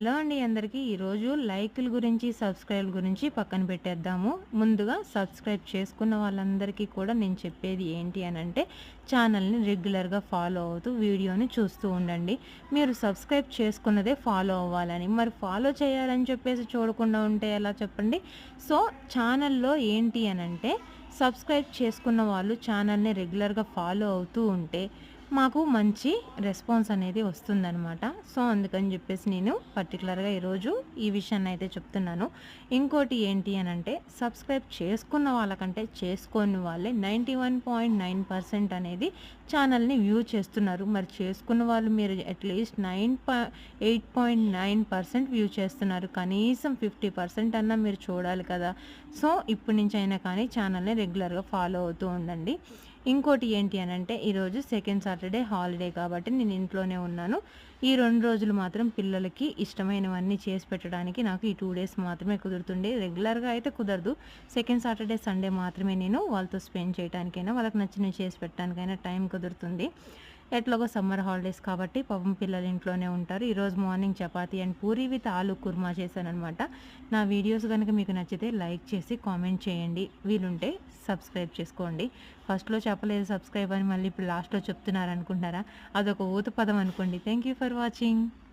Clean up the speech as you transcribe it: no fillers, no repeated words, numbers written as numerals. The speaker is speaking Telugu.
హలో అండి అందరికీ. ఈరోజు లైకుల గురించి, సబ్స్క్రైబ్ గురించి పక్కన పెట్టేద్దాము. ముందుగా సబ్స్క్రైబ్ చేసుకున్న వాళ్ళందరికీ కూడా నేను చెప్పేది ఏంటి అనంటే, ఛానల్‌ని రెగ్యులర్‌గా ఫాలో అవుతూ వీడియోని చూస్తూ ఉండండి. మీరు సబ్స్క్రైబ్ చేసుకున్నదే ఫాలో అవ్వాలని. మరి ఫాలో చేయాలని చెప్పేసి చూడకుండా ఉంటే ఎలా చెప్పండి? సో, ఛానల్‌లో ఏంటి అనంటే, సబ్స్క్రైబ్ చేసుకున్న వాళ్ళు ఛానల్‌ని రెగ్యులర్‌గా ఫాలో అవుతూ ఉంటే మాకు మంచి రెస్పాన్స్ అనేది వస్తుందనమాట. సో, అందుకని జెప్పేసి నేను పర్టిక్యులర్‌గా ఈరోజు ఈ విషయాన్నయితే చెప్తున్నాను. ఇంకోటి ఏంటి అనంటే, సబ్స్క్రైబ్ చేసుకున్న వాళ్ళకంటే చేసుకోని వాళ్ళే 91.9% అనేది ఛానల్‌ని వ్యూ చేస్తున్నారు. మరి చేసుకున్న వాళ్ళు మీరు అట్‌లీస్ట్ 8.9% వ్యూ చేస్తున్నారు. కనీసం 50% అన్నా మీరు చూడాలి కదా! సో, ఇప్పటి నుంచైనా కానీ ఛానల్‌ని రెగ్యులర్‌గా ఫాలో అవుతూ ఉండండి. ఇంకోటి ఏంటి అనంటే, ఈరోజు సెకండ్ సాటర్‌డే హాలిడే కాబట్టి నేను ఇంట్లోనే ఉన్నాను. ఈ 2 రోజులు మాత్రం పిల్లలకి ఇష్టమైనవన్నీ చేసి పెట్టడానికి నాకు ఈ 2 డేస్ మాత్రమే కుదురుతుంది. రెగ్యులర్‌గా అయితే కుదరదు. సెకండ్ సాటర్‌డే, సండే మాత్రమే నేను వాళ్ళతో స్పెండ్ చేయటానికైనా, వాళ్ళకి నచ్చినవి చేసి పెట్టడానికైనా టైం కుదురుతుంది. ఎట్లాగో సమ్మర్ హాలిడేస్ కాబట్టి పాపం పిల్లలు ఇంట్లోనే ఉంటారు. ఈరోజు morning chapati and puri with ఆలు కుర్మా చేశాననమాట. నా వీడియోస్ గనుక మీకు నచ్చితే లైక్ చేసి కామెంట్ చేయండి. వీలుంటే సబ్స్క్రైబ్ చేసుకోండి. ఫస్ట్‌లో చెప్పలేదు సబ్స్క్రైబ్ అని, మళ్ళీ ఇప్పుడు లాస్ట్‌లో చెప్తున్నారనుకుంటున్నారా? అదొక ఊత పదం అనుకోండి. Thank you for watching.